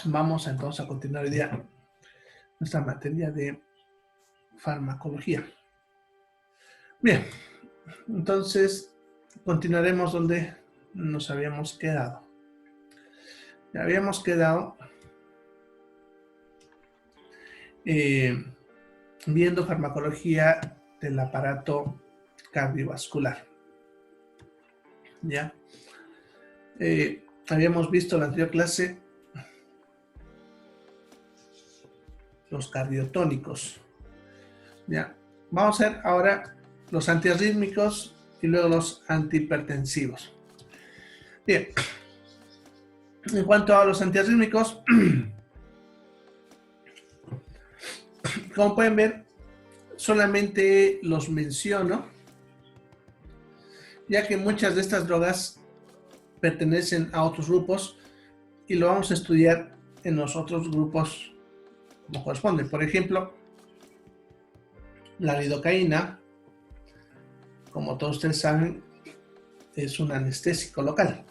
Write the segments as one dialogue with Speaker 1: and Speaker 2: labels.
Speaker 1: Vamos entonces a continuar hoy día nuestra materia de farmacología. Bien, entonces continuaremos donde nos habíamos quedado. Ya habíamos quedado viendo farmacología del aparato cardiovascular. ¿Ya? Habíamos visto en la anterior clase los cardiotónicos. ¿Ya? Vamos a ver ahora los antiarrítmicos y luego los antihipertensivos. Bien, en cuanto a los antiarrítmicos, como pueden ver, solamente los menciono, ya que muchas de estas drogas pertenecen a otros grupos y lo vamos a estudiar en los otros grupos como corresponde. Por ejemplo, la lidocaína, como todos ustedes saben, es un anestésico local,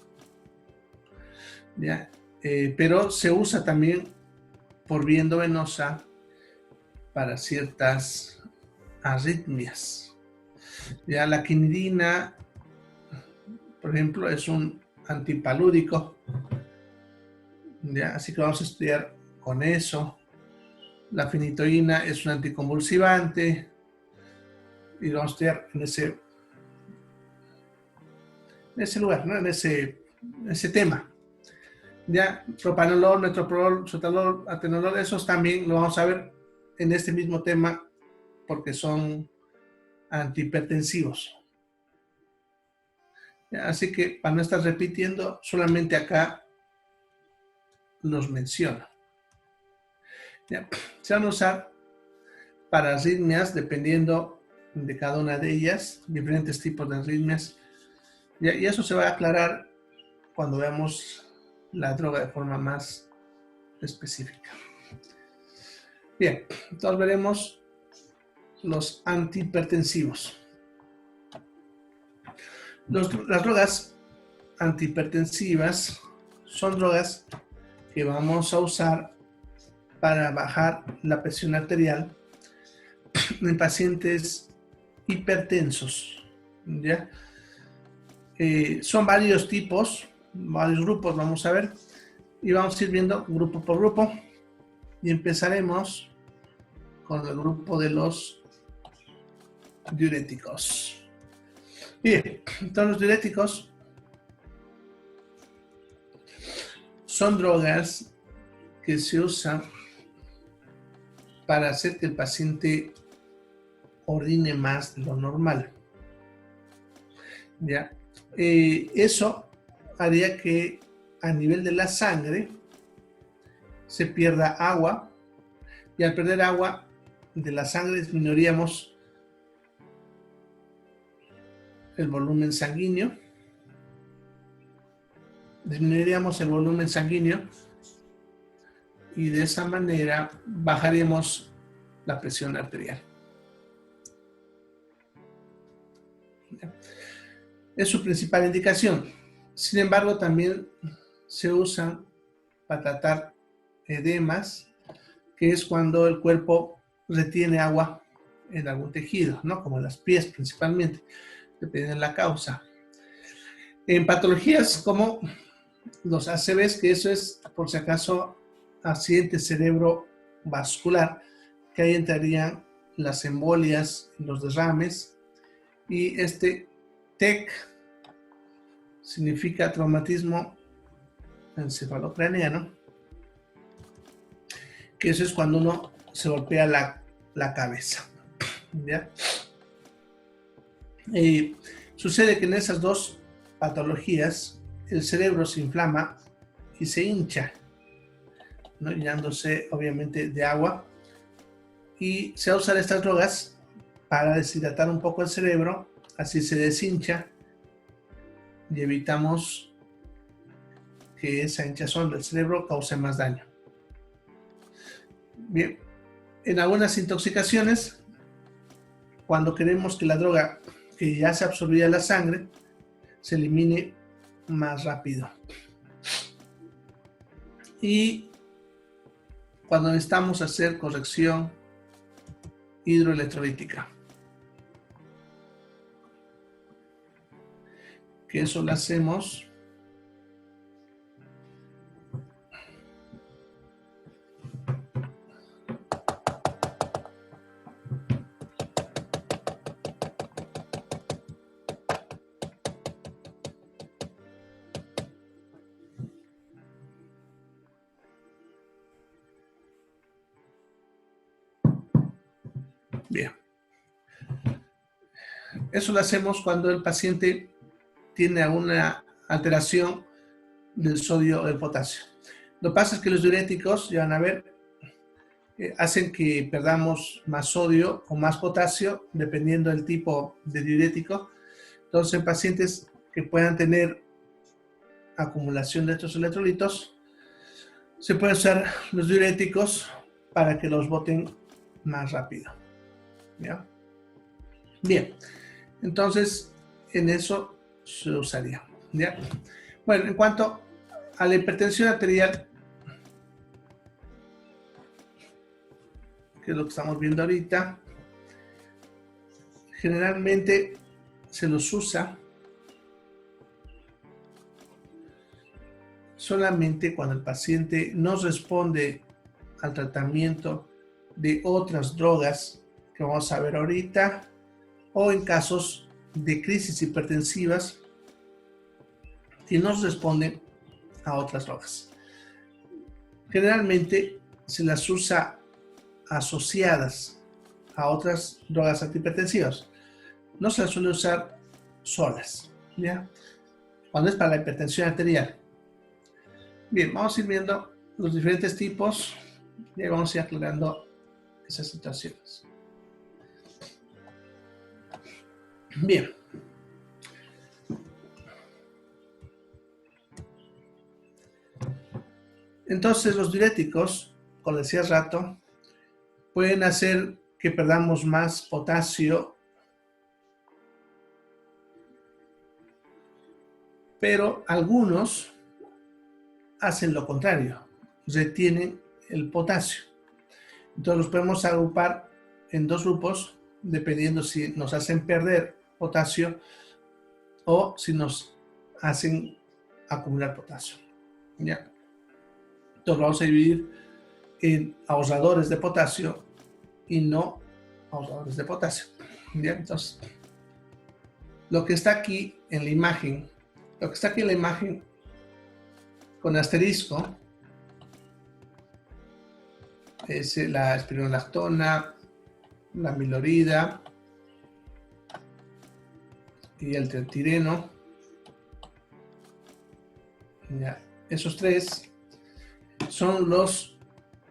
Speaker 1: ¿ya? Pero se usa también por vía endovenosa para ciertas arritmias. Ya la quinidina, por ejemplo, es un antipalúdico, ¿ya? Así que vamos a estudiar con eso. La fenitoína es un anticonvulsivante y lo vamos a estudiar en ese lugar, ¿no? en ese tema. Ya, propanolol, metoprolol, sotalol, atenolol, esos también lo vamos a ver en este mismo tema porque son antihipertensivos. Ya, así que para no estar repitiendo, solamente acá los menciono. Ya, se van a usar para arritmias dependiendo de cada una de ellas, diferentes tipos de arritmias. Ya, y eso se va a aclarar cuando veamos la droga de forma más específica. Bien, entonces veremos los antihipertensivos. Las drogas antihipertensivas son drogas que vamos a usar para bajar la presión arterial en pacientes hipertensos. ¿Ya? Son varios tipos, varios grupos, vamos a ver, y vamos a ir viendo grupo por grupo, y empezaremos con el grupo de los diuréticos. Bien, entonces los diuréticos son drogas que se usan para hacer que el paciente orine más de lo normal. ¿Ya? Eso haría que a nivel de la sangre se pierda agua, y al perder agua de la sangre disminuiríamos el volumen sanguíneo, y de esa manera bajaremos la presión arterial. Es su principal indicación. Sin embargo, también se usan para tratar edemas, que es cuando el cuerpo retiene agua en algún tejido, ¿no? Como en las pies principalmente, dependiendo de la causa. En patologías como los ACVs, que eso es, por si acaso, accidente cerebrovascular, que ahí entrarían las embolias, los derrames, y este TEC significa traumatismo encefalocraneano, que eso es cuando uno se golpea la cabeza. ¿Ya? Sucede que en esas dos patologías el cerebro se inflama y se hincha, ¿no? Llenándose obviamente de agua, y se va a usar estas drogas para deshidratar un poco el cerebro, así se deshincha y evitamos que esa hinchazón del cerebro cause más daño. Bien, en algunas intoxicaciones, cuando queremos que la droga que ya se absorbía en la sangre se elimine más rápido. Y cuando necesitamos hacer corrección hidroelectrolítica. Que eso lo hacemos bien. Eso lo hacemos cuando el paciente tiene una alteración del sodio o del potasio. Lo que pasa es que los diuréticos, ya van a ver, hacen que perdamos más sodio o más potasio, dependiendo del tipo de diurético. Entonces, en pacientes que puedan tener acumulación de estos electrolitos, se pueden usar los diuréticos para que los boten más rápido. ¿Ya? Bien, entonces en eso se usaría. ¿Ya? Bueno, en cuanto a la hipertensión arterial, que es lo que estamos viendo ahorita, generalmente se los usa solamente cuando el paciente no responde al tratamiento de otras drogas que vamos a ver ahorita, o en casos de crisis hipertensivas que no responden a otras drogas. Generalmente se las usa asociadas a otras drogas antihipertensivas. No se las suele usar solas, ¿ya? Cuando es para la hipertensión arterial. Bien, vamos a ir viendo los diferentes tipos y vamos a ir aclarando esas situaciones. Bien. Entonces, los diuréticos, como decía hace rato, pueden hacer que perdamos más potasio, pero algunos hacen lo contrario, retienen el potasio. Entonces los podemos agrupar en dos grupos, dependiendo si nos hacen perder potasio o si nos hacen acumular potasio. ¿Ya? Entonces vamos a dividir en ahorradores de potasio y no ahorradores de potasio. ¿Ya? Entonces, lo que está aquí en la imagen, con asterisco, es la espironolactona, la amilorida y el trietileno. Ya, esos tres son los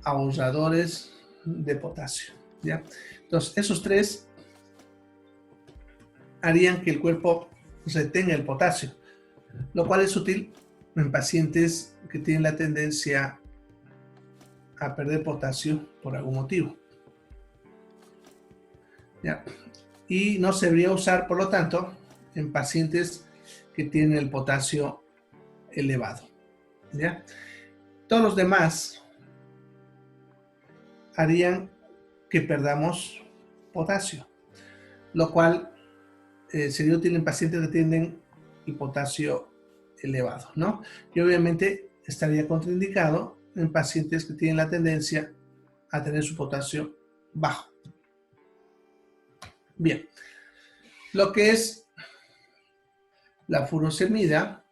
Speaker 1: ahorradores de potasio. ¿Ya? Entonces, esos tres harían que el cuerpo retenga el potasio, lo cual es útil en pacientes que tienen la tendencia a perder potasio por algún motivo. ¿Ya? Y no se debería usar, por lo tanto, en pacientes que tienen el potasio elevado. ¿Ya? Todos los demás harían que perdamos potasio, lo cual sería útil en pacientes que tienen el potasio elevado, ¿no? Y obviamente estaría contraindicado en pacientes que tienen la tendencia a tener su potasio bajo. Bien, lo que es la furosemida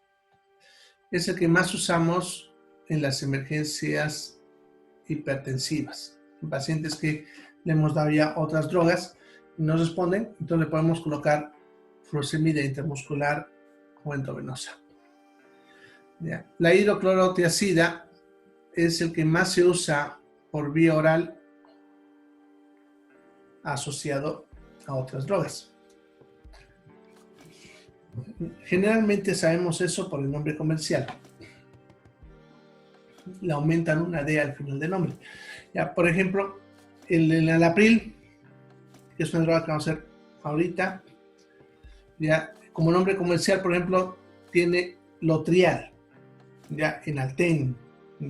Speaker 1: es el que más usamos en las emergencias hipertensivas. En pacientes que le hemos dado ya otras drogas y no responden, entonces le podemos colocar furosemida intramuscular o endovenosa. ¿Ya? La hidroclorotiazida es el que más se usa por vía oral asociado a otras drogas. Generalmente sabemos eso por el nombre comercial. Le aumentan una D al final del nombre. Ya, por ejemplo, el enalapril, que es una droga que vamos a hacer ahorita, ya, como nombre comercial, por ejemplo, tiene Lotrial, ya, Enalten,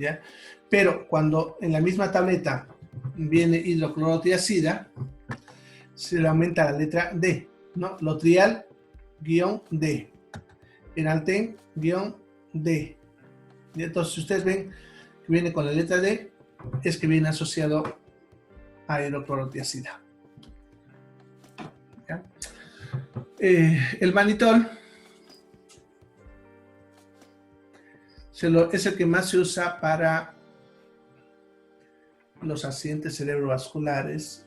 Speaker 1: ¿ya? Pero cuando en la misma tableta viene hidroclorotiazida, se le aumenta la letra D, ¿no? Lotrial-D, Enalten-D. Y entonces, si ustedes ven que viene con la letra D, es que viene asociado a hidroclorotiazida. ¿Ya? El mannitol es el que más se usa para los accidentes cerebrovasculares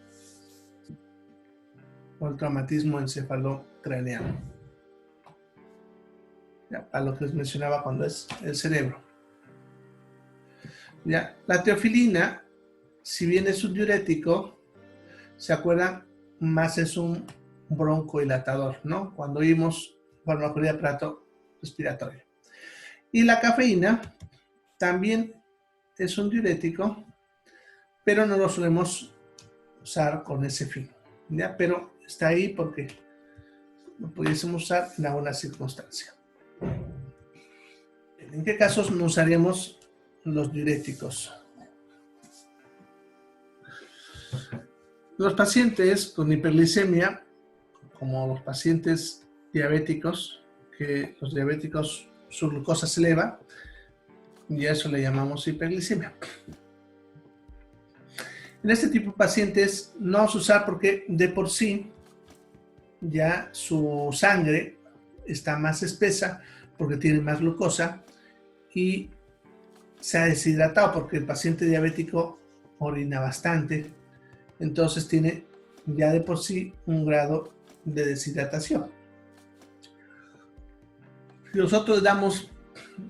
Speaker 1: o el traumatismo encefalocraneano. Ya, para lo que les mencionaba cuando es el cerebro. Ya, la teofilina, si bien es un diurético, ¿se acuerdan? Más es un broncodilatador, ¿no? Cuando oímos farmacología de aparato respiratorio. Y la cafeína también es un diurético, pero no lo solemos usar con ese fin, ¿ya? Pero está ahí porque lo pudiésemos usar en alguna circunstancia. ¿En qué casos no usaríamos los diuréticos? Los pacientes con hiperglicemia, como los pacientes diabéticos, que los diabéticos su glucosa se eleva, y a eso le llamamos hiperglicemia. En este tipo de pacientes no vamos a usar porque de por sí ya su sangre está más espesa porque tiene más glucosa y se ha deshidratado porque el paciente diabético orina bastante, entonces tiene ya de por sí un grado de deshidratación. Si nosotros damos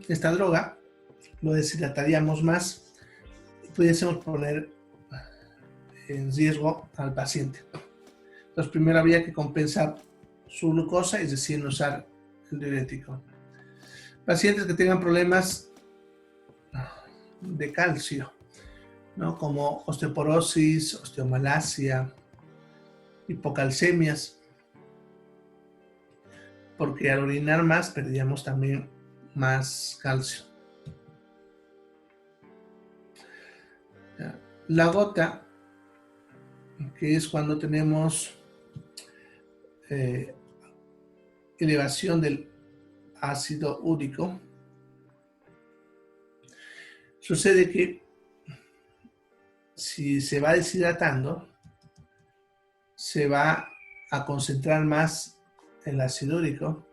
Speaker 1: esta droga, lo deshidrataríamos más y pudiésemos poner en riesgo al paciente. Entonces primero habría que compensar su glucosa, es decir, no usar el diurético. Pacientes que tengan problemas de calcio, ¿no? Como osteoporosis, osteomalacia, hipocalcemias, porque al orinar más perdíamos también más calcio. La gota, que es cuando tenemos elevación del ácido úrico, sucede que si se va deshidratando, se va a concentrar más el ácido úrico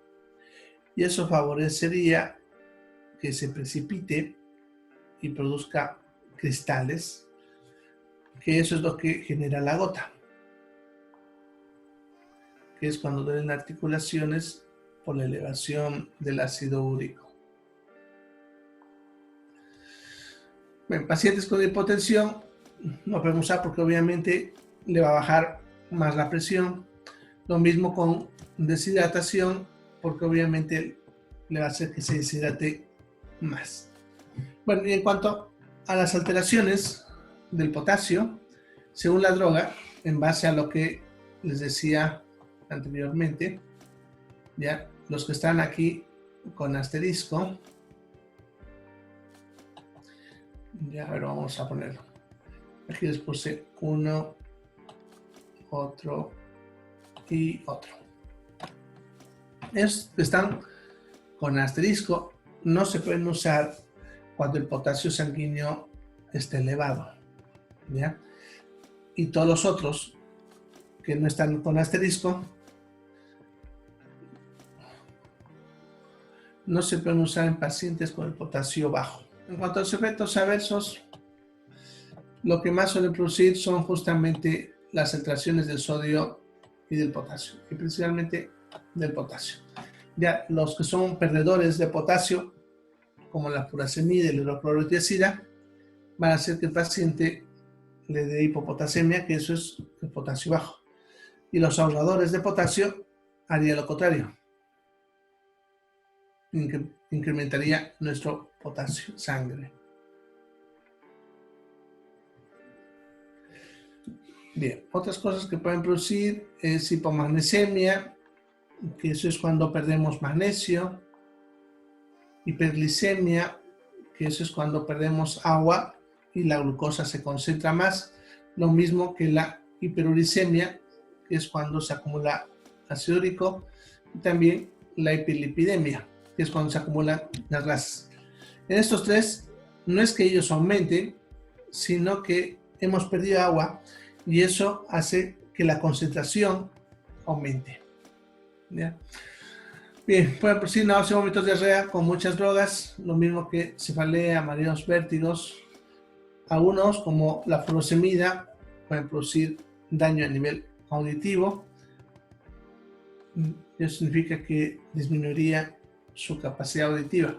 Speaker 1: y eso favorecería que se precipite y produzca cristales, que eso es lo que genera la gota, que es cuando duelen articulaciones por la elevación del ácido úrico. En pacientes con hipotensión no podemos usar porque obviamente le va a bajar más la presión. Lo mismo con deshidratación, porque obviamente le va a hacer que se deshidrate más. Bueno, y en cuanto a las alteraciones del potasio, según la droga, en base a lo que les decía anteriormente, ya los que están aquí con asterisco, ya a ver, vamos a ponerlo. Aquí les puse uno, otro y otro. Están con asterisco, no se pueden usar cuando el potasio sanguíneo está elevado, ¿ya? Y todos los otros que no están con asterisco no se pueden usar en pacientes con el potasio bajo. En cuanto a los efectos adversos, lo que más suelen producir son justamente las alteraciones del sodio y del potasio, y principalmente del potasio. Ya los que son perdedores de potasio, como la furosemida y la hidroclorotiazida, van a hacer que el paciente le dé hipopotasemia, que eso es el potasio bajo. Y los ahorradores de potasio haría lo contrario. Incrementaría nuestro potasio sangre. Bien, otras cosas que pueden producir es hipomagnesemia, que eso es cuando perdemos magnesio, hiperglicemia, que eso es cuando perdemos agua y la glucosa se concentra más, lo mismo que la hiperuricemia, que es cuando se acumula ácido úrico, y también la hiperlipidemia, que es cuando se acumulan las grasas. En estos tres, no es que ellos aumenten, sino que hemos perdido agua y eso hace que la concentración aumente. ¿Ya? Bien, pueden producir náuseas, vómitos, diarrea con muchas drogas, lo mismo que cefalea, mareos, vértigos. Algunos, como la furosemida, pueden producir daño a nivel auditivo. Eso significa que disminuiría su capacidad auditiva.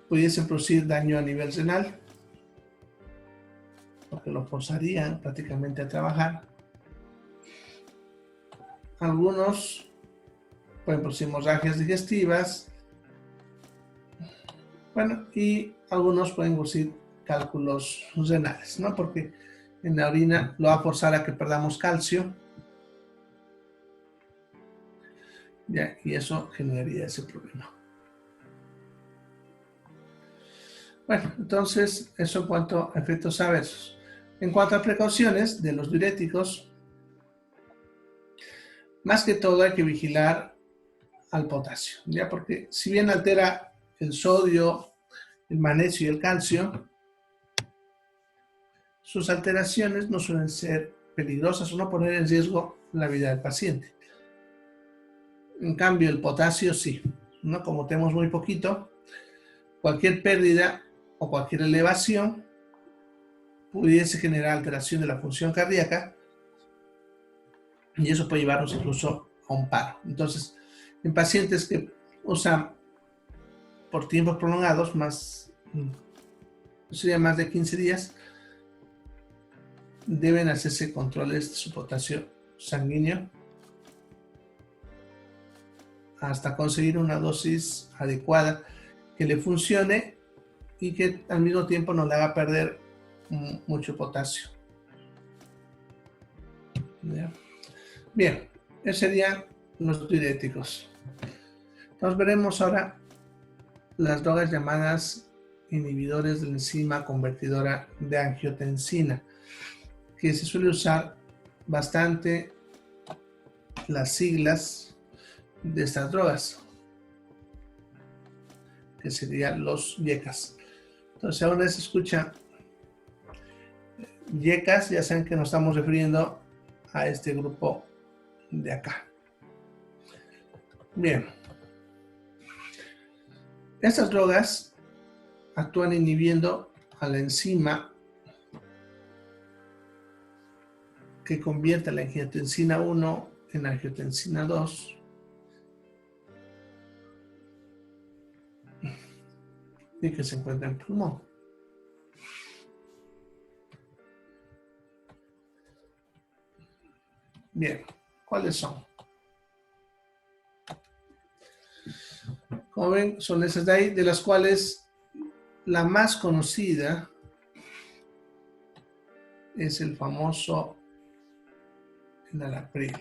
Speaker 1: Pudiesen producir daño a nivel renal, porque lo forzarían prácticamente a trabajar. Algunos pueden producir hemorragias digestivas. Bueno, y algunos pueden producir cálculos renales, ¿no? Porque en la orina lo va a forzar a que perdamos calcio. Ya, y eso generaría ese problema. Bueno, entonces, eso en cuanto a efectos adversos. En cuanto a precauciones de los diuréticos, más que todo hay que vigilar al potasio, ¿ya? Porque si bien altera el sodio, el magnesio y el calcio, sus alteraciones no suelen ser peligrosas o no poner en riesgo la vida del paciente. En cambio, el potasio sí, ¿no? Como tenemos muy poquito, cualquier pérdida o cualquier elevación pudiese generar alteración de la función cardíaca y eso puede llevarnos incluso a un paro. Entonces, en pacientes que usan por tiempos prolongados, sería más de 15 días, deben hacerse controles de su potasio sanguíneo hasta conseguir una dosis adecuada que le funcione y que al mismo tiempo no le haga perder mucho potasio. ¿Ya? Bien, esos serían los diuréticos. Entonces veremos ahora las drogas llamadas inhibidores de la enzima convertidora de angiotensina, que se suele usar bastante las siglas de estas drogas, que serían los YECAS. Entonces, ahora se escucha YECAS, ya saben que nos estamos refiriendo a este grupo de acá. Bien. Estas drogas actúan inhibiendo a la enzima que convierte la angiotensina 1 en angiotensina 2 y que se encuentra en el pulmón. Bien, ¿cuáles son? Como ven, son esas de ahí, de las cuales la más conocida es el famoso enalapril.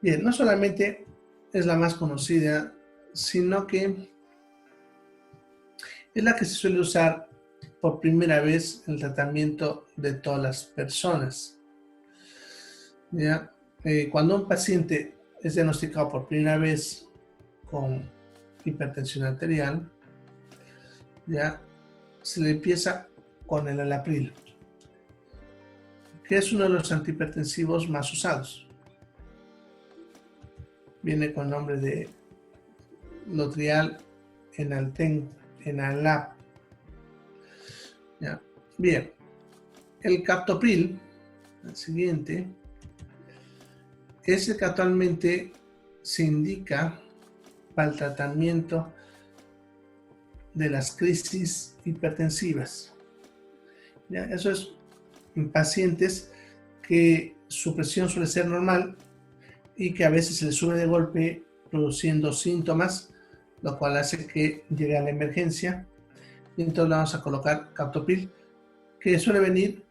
Speaker 1: Bien, no solamente es la más conocida, sino que es la que se suele usar por primera vez en el tratamiento de todas las personas. ¿Ya? Cuando un paciente es diagnosticado por primera vez con hipertensión arterial, ya se le empieza con el enalapril, que es uno de los antihipertensivos más usados. Viene con el nombre de Lotrial Enalap. ¿Ya? Bien, el captopril, el siguiente, es el que actualmente se indica para el tratamiento de las crisis hipertensivas. ¿Ya? Eso es en pacientes que su presión suele ser normal y que a veces se les sube de golpe produciendo síntomas, lo cual hace que llegue a la emergencia. Y entonces le vamos a colocar captopril, que suele venir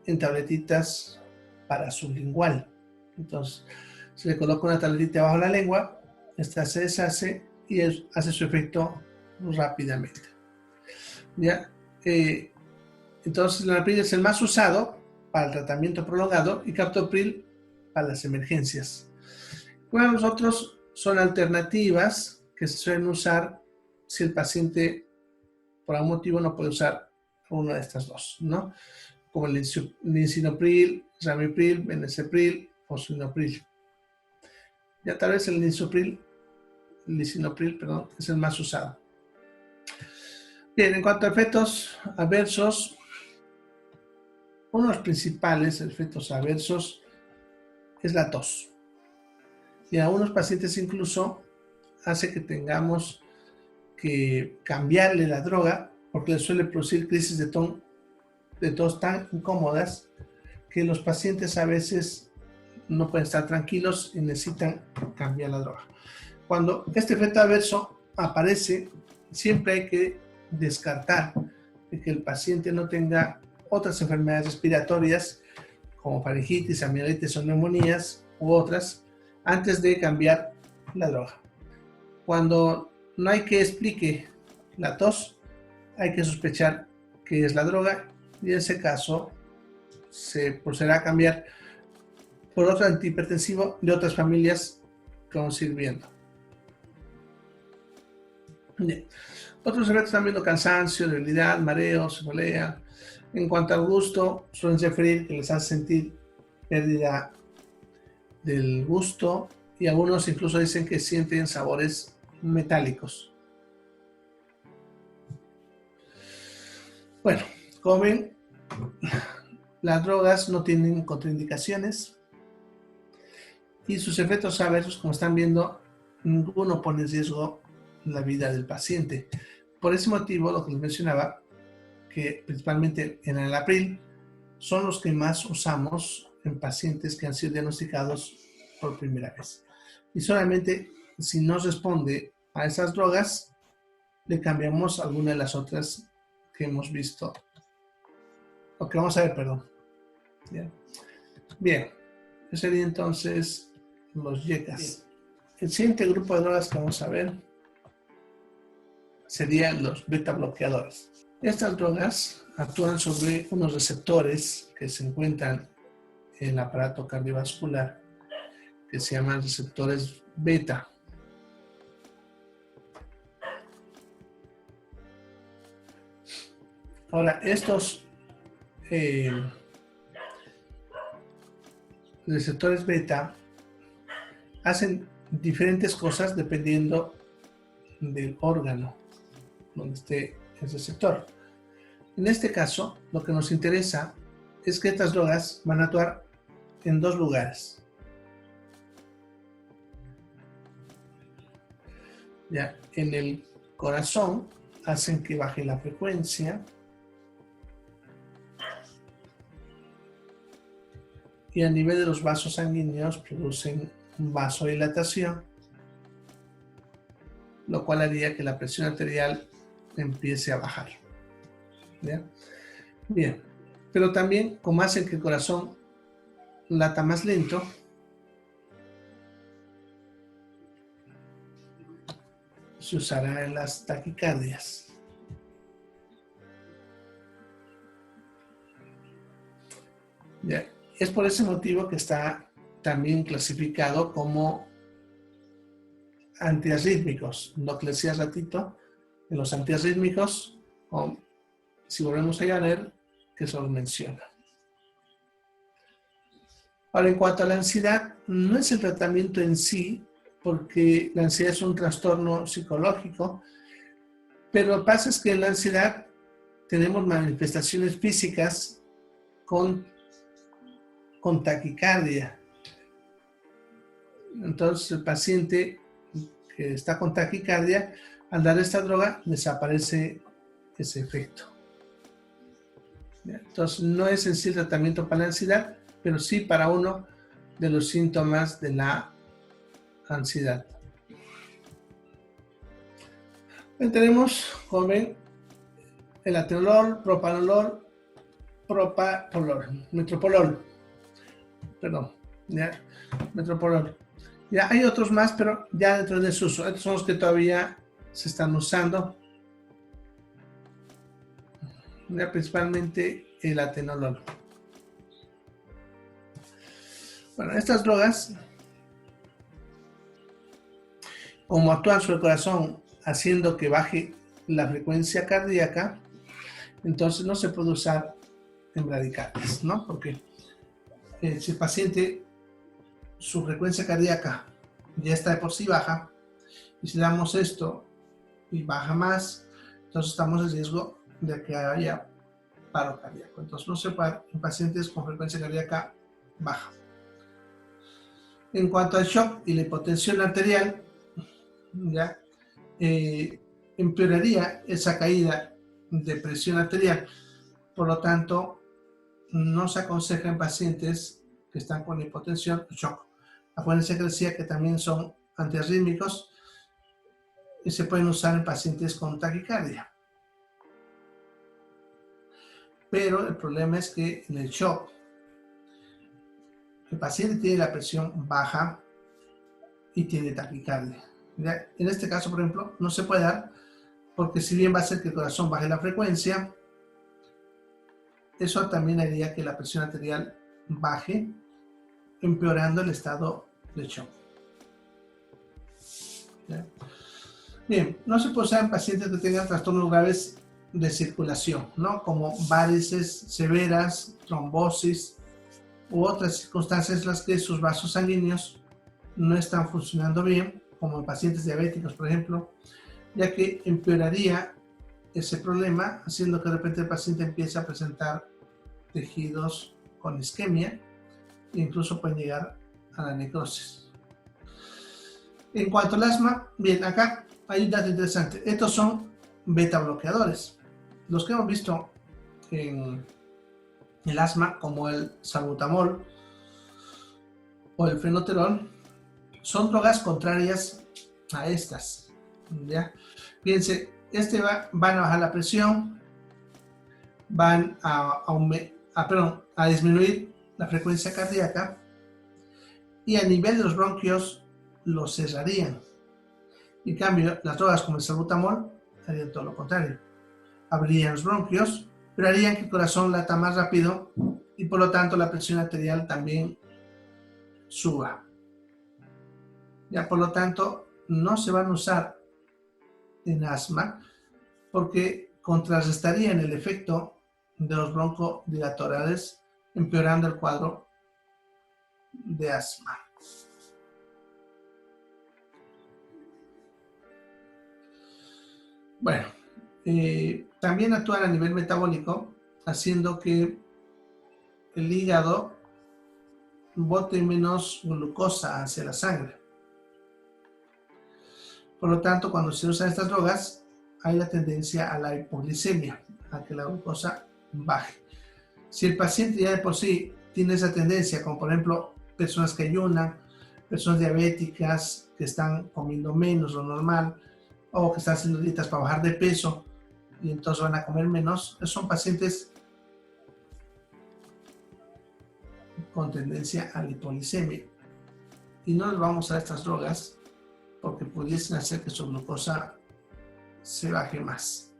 Speaker 1: en tabletitas para sublingual. Entonces se le coloca una tabletita bajo la lengua, esta se deshace y hace su efecto rápidamente. ¿Ya? Entonces, Lanapril es el más usado para el tratamiento prolongado y captopril para las emergencias. Bueno, los otros son alternativas que se suelen usar si el paciente por algún motivo no puede usar una de estas dos, ¿no? Como el lisinopril, ramipril, benesepril o suinopril. Ya tal vez el lisinopril, perdón, es el más usado. Bien, en cuanto a efectos adversos, uno de los principales efectos adversos es la tos. Y a algunos pacientes incluso hace que tengamos que cambiarle la droga porque les suele producir crisis de tos tan incómodas que los pacientes a veces no pueden estar tranquilos y necesitan cambiar la droga. Cuando este efecto adverso aparece, siempre hay que descartar de que el paciente no tenga otras enfermedades respiratorias como faringitis, amigdalitis o neumonías u otras antes de cambiar la droga. Cuando no hay que explique la tos, hay que sospechar que es la droga y en ese caso se procederá a cambiar por otro antihipertensivo de otras familias que vamos a ir viendo. Bien. Otros efectos están viendo cansancio, debilidad, mareo, cefalea. En cuanto al gusto, suelen referir que les hace sentir pérdida del gusto y algunos incluso dicen que sienten sabores metálicos. Bueno, como ven, las drogas no tienen contraindicaciones y sus efectos adversos, como están viendo, ninguno pone en riesgo la vida del paciente. Por ese motivo, lo que les mencionaba, que principalmente en el Lanapril son los que más usamos en pacientes que han sido diagnosticados por primera vez. Y solamente si no responde a esas drogas, le cambiamos alguna de las otras que hemos visto, o que vamos a ver, perdón. ¿Ya? Bien, ese sería entonces los YECAs. El siguiente grupo de drogas que vamos a ver serían los beta bloqueadores. Estas drogas actúan sobre unos receptores que se encuentran en el aparato cardiovascular que se llaman receptores beta. Ahora, estos receptores beta hacen diferentes cosas dependiendo del órgano donde esté el receptor. En este caso, lo que nos interesa es que estas drogas van a actuar en dos lugares. Ya, en el corazón hacen que baje la frecuencia y a nivel de los vasos sanguíneos producen vasodilatación, lo cual haría que la presión arterial empiece a bajar. ¿Ya? Bien, pero también como hacen que el corazón lata más lento, se usará en las taquicardias. ¿Ya? Es por ese motivo que está también clasificado como antiarrítmicos. Lo que les decía hace ratito, en los antiarrítmicos, si volvemos a ver, que se los menciona. Ahora, en cuanto a la ansiedad, no es el tratamiento en sí, porque la ansiedad es un trastorno psicológico, pero lo que pasa es que en la ansiedad tenemos manifestaciones físicas con taquicardia. Entonces, el paciente que está con taquicardia, al dar esta droga, desaparece ese efecto. Entonces, no es en sí el tratamiento para la ansiedad, pero sí para uno de los síntomas de la ansiedad. Tenemos, como ven, el atenolol, propanolol, metropolol, perdón, ¿ya? Metropolol. Ya hay otros más, pero ya dentro de desuso. Estos son los que todavía se están usando. Ya, principalmente el atenolol. Bueno, estas drogas, como actúan sobre el corazón, haciendo que baje la frecuencia cardíaca, entonces no se puede usar en bradicardias, ¿no? Porque si el paciente, su frecuencia cardíaca ya está de por sí baja, y si damos esto y baja más, entonces estamos en riesgo de que haya paro cardíaco. Entonces no se puede en pacientes con frecuencia cardíaca baja. En cuanto al shock y la hipotensión arterial, ya empeoraría esa caída de presión arterial. Por lo tanto, no se aconseja en pacientes que están con hipotensión shock. Acuérdense que decía que también son antiarrítmicos y se pueden usar en pacientes con taquicardia. Pero el problema es que en el shock, el paciente tiene la presión baja y tiene taquicardia. ¿Ya? En este caso, por ejemplo, no se puede dar porque si bien va a hacer que el corazón baje la frecuencia, eso también haría que la presión arterial baje, empeorando el estado de shock. ¿Ya? Bien, no se puede usar en pacientes que tengan trastornos graves de circulación, ¿no? Como varices severas, trombosis u otras circunstancias en las que sus vasos sanguíneos no están funcionando bien, como en pacientes diabéticos, por ejemplo, ya que empeoraría ese problema, haciendo que de repente el paciente empiece a presentar tejidos con isquemia e incluso pueden llegar a la necrosis. En cuanto al asma, bien, acá hay un dato interesante. Estos son beta bloqueadores. Los que hemos visto en el asma, como el salbutamol o el fenoterol, son drogas contrarias a estas. ¿Ya? Fíjense, van a bajar la presión, van a disminuir la frecuencia cardíaca y a nivel de los bronquios los cerrarían. En cambio, las drogas como el salbutamol harían todo lo contrario. Abrirían los bronquios, pero harían que el corazón lata más rápido y por lo tanto la presión arterial también suba. Ya, por lo tanto, no se van a usar en asma porque contrarrestarían el efecto de los broncodilatadores, empeorando el cuadro de asma. Bueno, también actúan a nivel metabólico, haciendo que el hígado bote menos glucosa hacia la sangre. Por lo tanto, cuando se usan estas drogas, hay la tendencia a la hipoglicemia, a que la glucosa baje. Si el paciente ya de por sí tiene esa tendencia, como por ejemplo personas que ayunan, personas diabéticas que están comiendo menos de lo normal, o que están haciendo dietas para bajar de peso y entonces van a comer menos, son pacientes con tendencia a la hipoglicemia. Y no les vamos a dar estas drogas porque pudiesen hacer que su glucosa se baje más.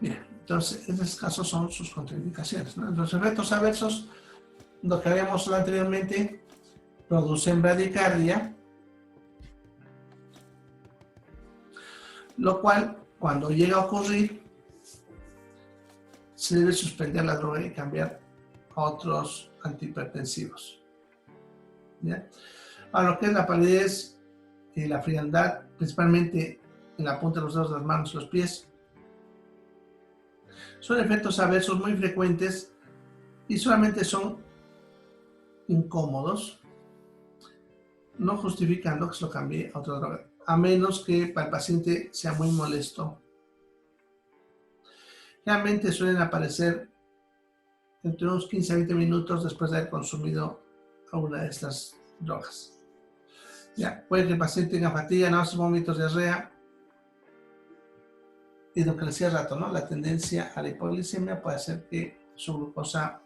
Speaker 1: Bien, entonces en estos casos son sus contraindicaciones, ¿no? Los efectos adversos, lo que habíamos hablado anteriormente, producen bradicardia, lo cual, cuando llega a ocurrir, se debe suspender la droga y cambiar a otros antihipertensivos. ¿Ya? Ahora, lo que es la palidez y la frialdad, principalmente en la punta de los dedos de las manos y los pies, son efectos adversos muy frecuentes y solamente son incómodos, no justificando que se lo cambie a otra droga, a menos que para el paciente sea muy molesto. Realmente suelen aparecer entre unos 15 a 20 minutos después de haber consumido alguna de estas drogas. Ya, puede que el paciente tenga fatiga, náuseas, vómitos, diarrea. Y lo que les decía hace rato, ¿no? La tendencia a la hipoglicemia puede hacer que su glucosa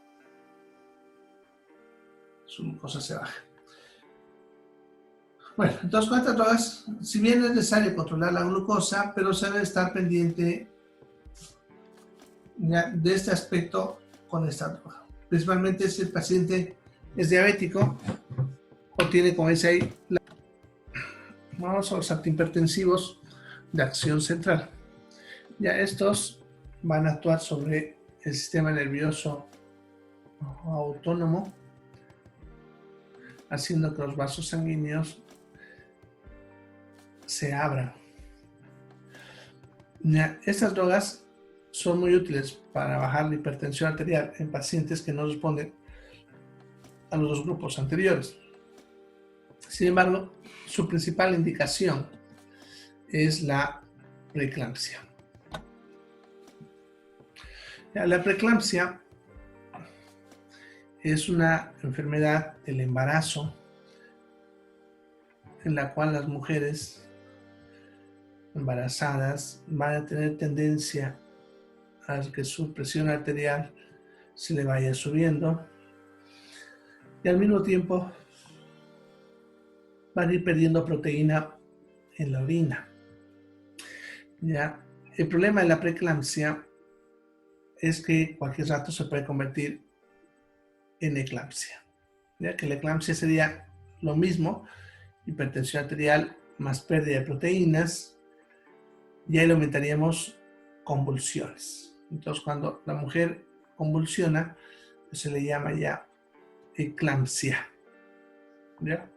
Speaker 1: su glucosa se baja. Bueno, entonces con estas drogas, si bien es necesario controlar la glucosa, pero se debe estar pendiente de este aspecto con esta droga. Principalmente si el paciente es diabético o tiene, como dice ahí, vamos a los antihipertensivos de acción central. Ya estos van a actuar sobre el sistema nervioso autónomo, haciendo que los vasos sanguíneos se abran. Ya, estas drogas son muy útiles para bajar la hipertensión arterial en pacientes que no responden a los dos grupos anteriores. Sin embargo, su principal indicación es la preeclampsia. La preeclampsia es una enfermedad del embarazo en la cual las mujeres embarazadas van a tener tendencia a que su presión arterial se le vaya subiendo y al mismo tiempo van a ir perdiendo proteína en la orina. ¿Ya? El problema de la preeclampsia es que cualquier rato se puede convertir en eclampsia. ¿Ya? Que la eclampsia sería lo mismo, hipertensión arterial más pérdida de proteínas, y ahí le aumentaríamos convulsiones. Entonces, cuando la mujer convulsiona, pues se le llama ya eclampsia. ¿Ya?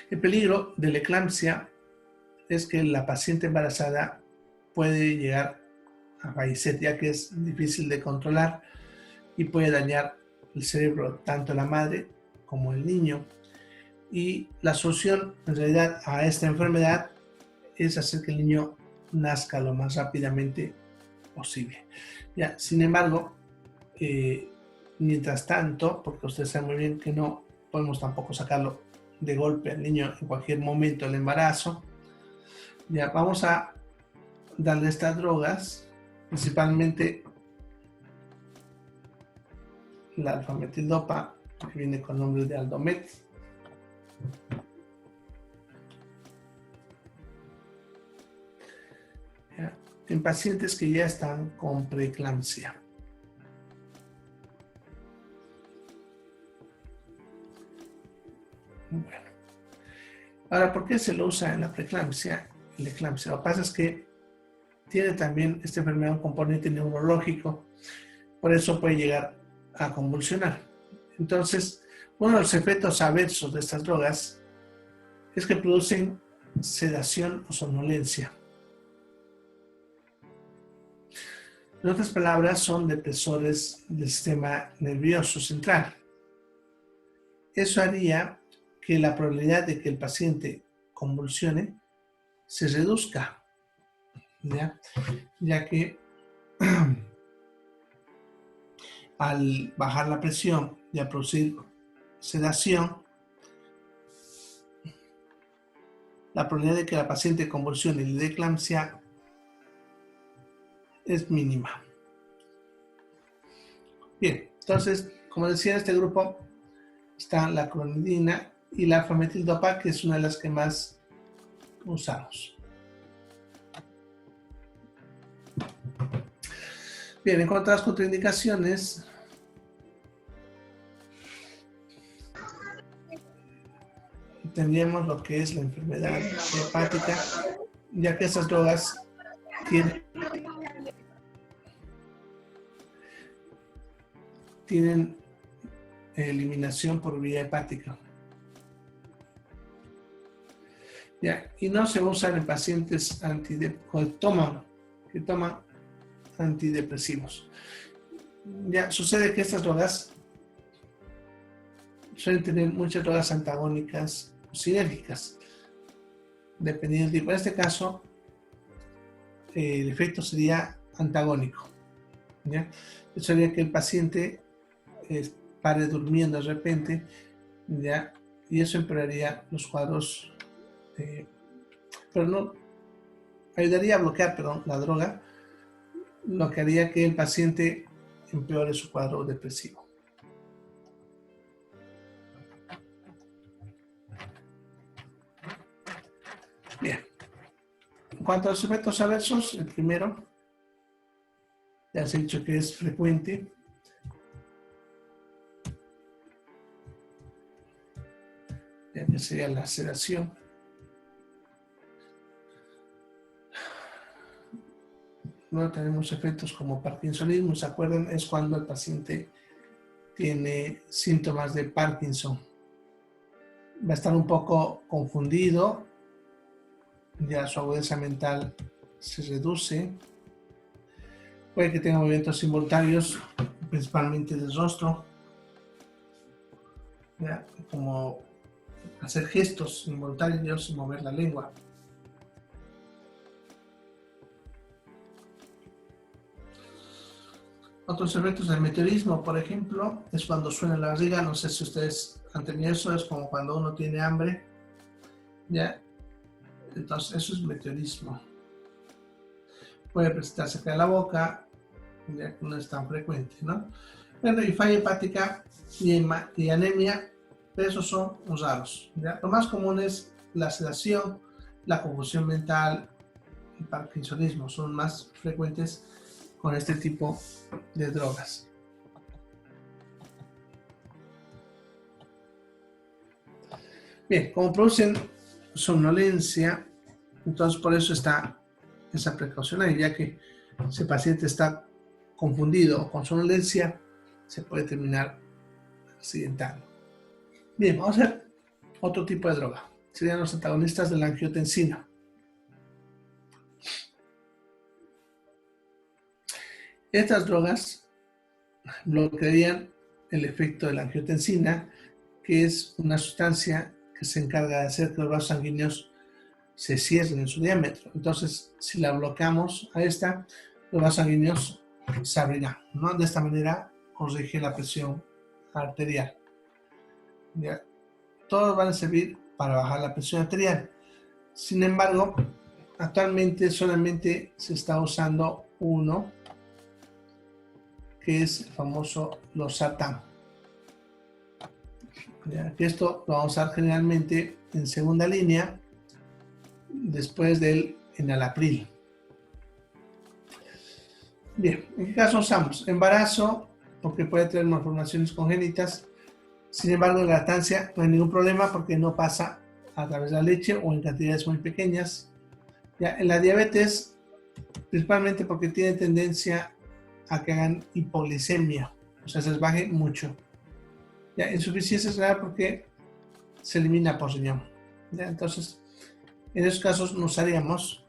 Speaker 1: El peligro de la eclampsia es que la paciente embarazada puede llegar a fallecer, ya que es difícil de controlar y puede dañar el cerebro tanto la madre como el niño. Y la solución en realidad a esta enfermedad es hacer que el niño nazca lo más rápidamente posible. Ya, sin embargo, mientras tanto, porque ustedes saben muy bien que no podemos tampoco sacarlo de golpe al niño en cualquier momento del embarazo, ya vamos a darle estas drogas, principalmente la alfametildopa, que viene con nombre de Aldomet. ¿Ya? En pacientes que ya están con preeclampsia. Bueno, ahora, ¿por qué se lo usa en la preeclampsia? La eclampsia, lo que pasa es que tiene también esta enfermedad un componente neurológico, por eso puede llegar a convulsionar. Entonces, uno de los efectos adversos de estas drogas es que producen sedación o somnolencia. En otras palabras, son depresores del sistema nervioso central. Eso haría que la probabilidad de que el paciente convulsione se reduzca, ya que al bajar la presión y a producir sedación, la probabilidad de que la paciente convulsione y le dé eclampsia es mínima. Bien, entonces, como decía, en este grupo está la clonidina y la alfametildopa, que es una de las que más usamos. Bien, en cuanto a las contraindicaciones, tendríamos lo que es la enfermedad hepática, ya que esas drogas tienen eliminación por vía hepática. Ya, y no se usan en pacientes que toman antidepresivos. Ya, sucede que estas drogas suelen tener muchas drogas antagónicas o sinérgicas, dependiendo del tipo. En este caso, el efecto sería antagónico. ¿Ya? Eso haría que el paciente pare durmiendo de repente, ¿ya? Y eso empeoraría los cuadros, pero no ayudaría a bloquear, la droga, lo que haría que el paciente empeore su cuadro depresivo. cuanto a los efectos adversos, el primero, ya se ha dicho que es frecuente. Ya que sería la sedación. Luego tenemos efectos como parkinsonismo, ¿se acuerdan? Es cuando el paciente tiene síntomas de Parkinson. Va a estar un poco confundido, ya su agudeza mental se reduce. Puede que tenga movimientos involuntarios, principalmente del rostro, ¿ya? Como hacer gestos involuntarios y mover la lengua. Otros efectos del meteorismo, por ejemplo, es cuando suena la barriga. No sé si ustedes han tenido eso, es como cuando uno tiene hambre, ¿ya? Entonces, eso es meteorismo. Puede presentarse acá en la boca, ya que no es tan frecuente, ¿no? Bueno, y falla hepática y anemia, esos son raros, ¿ya? Lo más común es la sedación, la confusión mental, el parkinsonismo, son más frecuentes con este tipo de drogas. Bien, como producen somnolencia, entonces por eso está esa precaución ahí, ya que si el paciente está confundido o con somnolencia, se puede terminar accidentando. Bien, vamos a ver otro tipo de droga. Serían los antagonistas de la angiotensina. Estas drogas bloquearían el efecto de la angiotensina, que es una sustancia que se encarga de hacer que los vasos sanguíneos se cierren en su diámetro. Entonces, si la bloqueamos a esta, los vasos sanguíneos se abrirán, ¿no? De esta manera corrige la presión arterial. ¿Ya? Todos van a servir para bajar la presión arterial. Sin embargo, actualmente solamente se está usando uno, que es el famoso losartán. Que esto lo vamos a usar generalmente en segunda línea después del enalapril. Bien, ¿en qué caso usamos? Embarazo, porque puede tener malformaciones congénitas. Sin embargo, en lactancia no hay ningún problema porque no pasa a través de la leche o en cantidades muy pequeñas. Ya, en la diabetes, principalmente porque tiene tendencia a que hagan hipoglicemia, o sea, se les baje mucho. Ya, insuficiencia renal porque se elimina por riñón. Ya, entonces, en esos casos no usaríamos.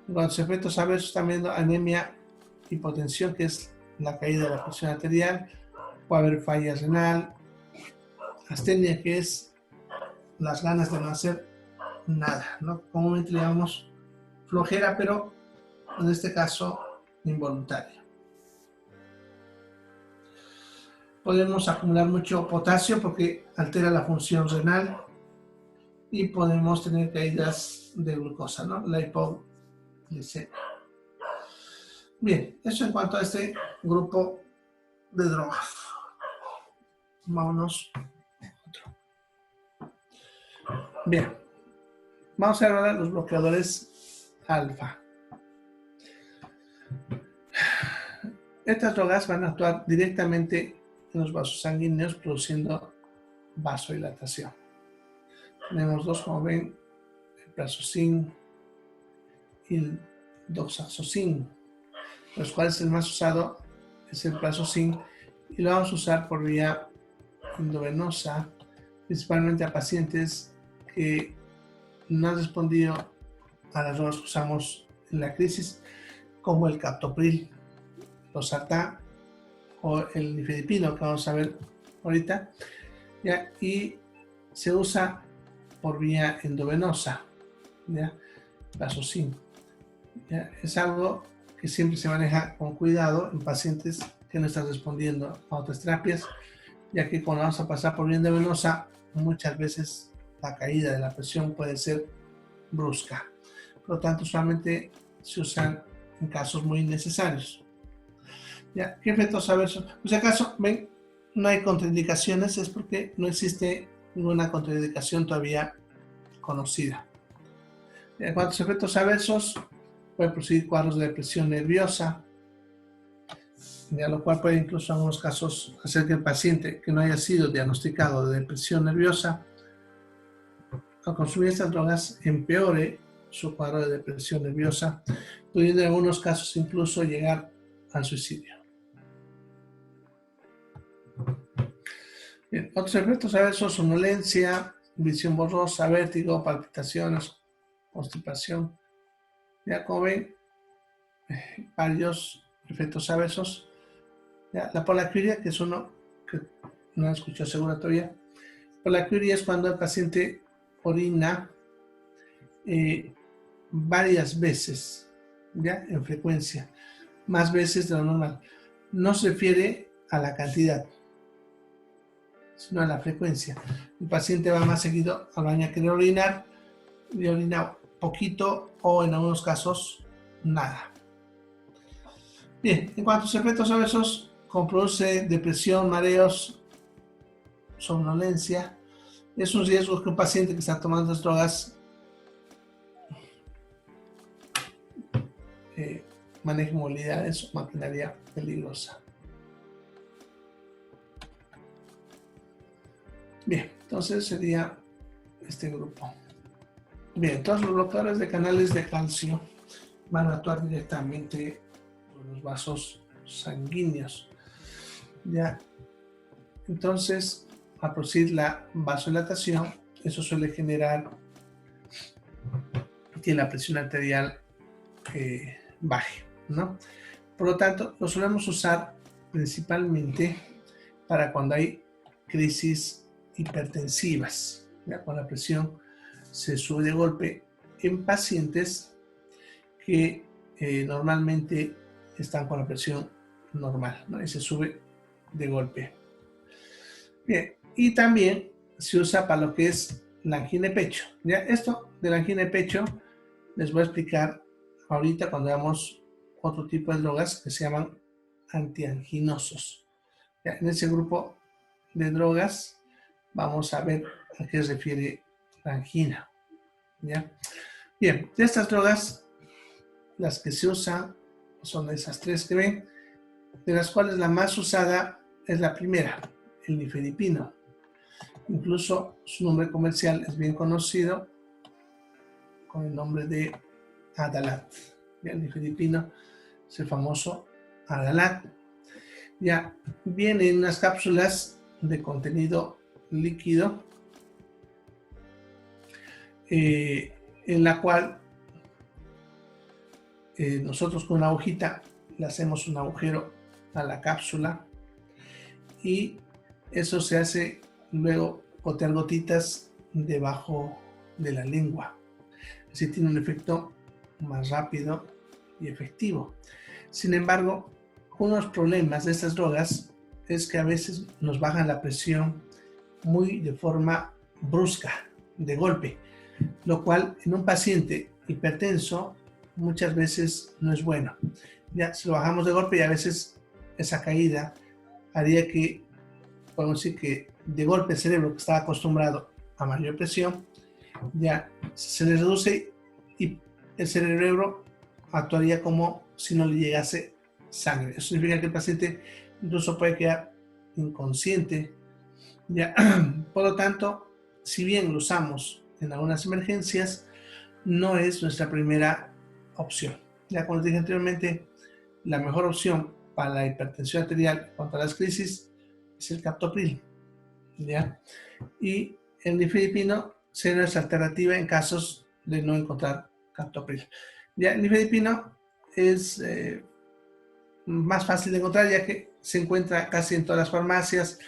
Speaker 1: Los efectos adversos también anemia, hipotensión, que es la caída de la presión arterial, puede haber falla renal, astenia, que es las ganas de no hacer nada, ¿no? Comúnmente le llamamos flojera, pero en este caso involuntaria. Podemos acumular mucho potasio porque altera la función renal y podemos tener caídas de glucosa, ¿no? La hipoglicemia. Bien, eso en cuanto a este grupo de drogas. Vámonos a otro. Bien, vamos a ver ahora los bloqueadores alfa. Estas drogas van a actuar directamente en los vasos sanguíneos produciendo vasodilatación. Tenemos dos, como ven, el prazosin y el doxazosin, los cuales el más usado es el prazosin y lo vamos a usar por vía endovenosa, principalmente a pacientes que no han respondido a las drogas que usamos en la crisis, como el captopril, losartán o el nifedipino, que vamos a ver ahorita, ¿ya? Y se usa por vía endovenosa, ¿ya? Prazosin, ¿ya? Es algo que siempre se maneja con cuidado en pacientes que no están respondiendo a otras terapias, ya que cuando vamos a pasar por vía endovenosa, muchas veces la caída de la presión puede ser brusca. Por lo tanto, solamente se usan en casos muy necesarios. ¿Ya? ¿Qué efectos adversos? Por si acaso, ven, no hay contraindicaciones, es porque no existe ninguna contraindicación todavía conocida. En cuanto a efectos adversos, puede producir cuadros de depresión nerviosa, ya lo cual puede incluso en algunos casos hacer que el paciente que no haya sido diagnosticado de depresión nerviosa, al consumir estas drogas, empeore su cuadro de depresión nerviosa, pudiendo en algunos casos incluso llegar al suicidio. Bien, otros efectos adversos: somnolencia, visión borrosa, vértigo, palpitaciones, constipación. Ya como ven, varios efectos adversos. Ya, la polaquiuria, que es uno que no escuchó seguro todavía. Polaquiuria es cuando el paciente orina varias veces, ya en frecuencia, más veces de lo normal. No se refiere a la cantidad, sino a la frecuencia. El paciente va más seguido al baño a querer orinar, y orina poquito o en algunos casos nada. Bien, en cuanto a los efectos adversos, produce depresión, mareos, somnolencia. Es un riesgo que un paciente que está tomando las drogas maneje movilidades o maquinaria peligrosa. Bien, entonces sería este grupo. Bien, entonces los bloqueadores de canales de calcio van a actuar directamente por los vasos sanguíneos. Ya, entonces, a producir la vasodilatación, eso suele generar que la presión arterial baje, ¿no? Por lo tanto, lo solemos usar principalmente para cuando hay crisis hipertensivas, ¿ya? Cuando la presión se sube de golpe en pacientes que normalmente están con la presión normal, ¿no? Y se sube de golpe. Bien, y también se usa para lo que es la angina de pecho. ¿Ya? Esto de la angina de pecho les voy a explicar ahorita cuando veamos otro tipo de drogas que se llaman antianginosos. ¿Ya? En ese grupo de drogas vamos a ver a qué se refiere la angina. ¿Ya? Bien, de estas drogas, las que se usan son esas tres que ven, de las cuales la más usada es la primera, el nifedipino. Incluso su nombre comercial es bien conocido con el nombre de Adalat. Ya, el nifedipino es el famoso Adalat. Ya viene en unas cápsulas de contenido líquido en la cual nosotros con una hojita le hacemos un agujero a la cápsula y eso se hace luego gotear gotitas debajo de la lengua. Así tiene un efecto más rápido y efectivo. Sin embargo, uno de los problemas de estas drogas es que a veces nos bajan la presión muy de forma brusca, de golpe, lo cual en un paciente hipertenso muchas veces no es bueno. Ya si lo bajamos de golpe y a veces esa caída haría que, podemos decir que de golpe el cerebro que estaba acostumbrado a mayor presión, ya se le reduce y el cerebro actuaría como si no le llegase sangre. Eso significa que el paciente incluso puede quedar inconsciente. Ya. Por lo tanto, si bien lo usamos en algunas emergencias, no es nuestra primera opción. Ya como les dije anteriormente, la mejor opción para la hipertensión arterial contra las crisis es el captopril. ¿Ya? Y el nifedipino sería nuestra alternativa en casos de no encontrar captopril. Ya, el nifedipino es más fácil de encontrar ya que se encuentra casi en todas las farmacias,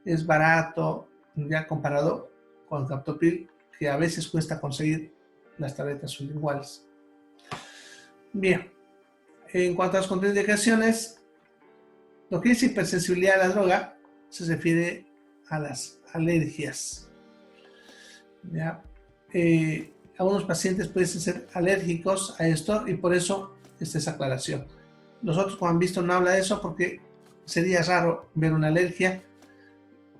Speaker 1: es barato, ya comparado con el captopril, que a veces cuesta conseguir las tabletas sublinguales. Bien, en cuanto a las contraindicaciones, lo que es hipersensibilidad a la droga se refiere a las alergias. ¿Ya? Algunos pacientes pueden ser alérgicos a esto y por eso esa aclaración. Nosotros, como han visto, no habla de eso porque sería raro ver una alergia.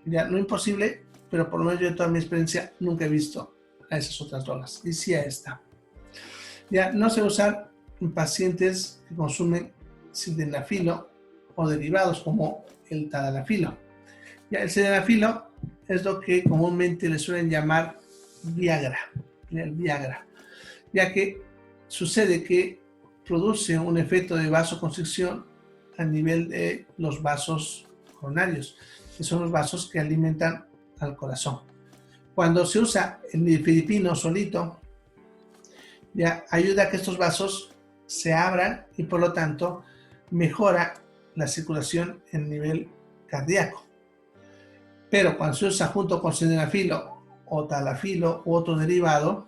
Speaker 1: Ya, no imposible, pero por lo menos yo en toda mi experiencia nunca he visto a esas otras drogas y sí a esta. Ya, no se usar en pacientes que consumen sildenafilo o derivados como el tadalafilo. Ya, el sildenafilo es lo que comúnmente le suelen llamar Viagra, el Viagra, ya que sucede que produce un efecto de vasoconstricción a nivel de los vasos coronarios, que son los vasos que alimentan al corazón. Cuando se usa el nifedipino solito, ya ayuda a que estos vasos se abran y por lo tanto mejora la circulación en nivel cardíaco. Pero cuando se usa junto con sildenafilo o tadalafilo u otro derivado,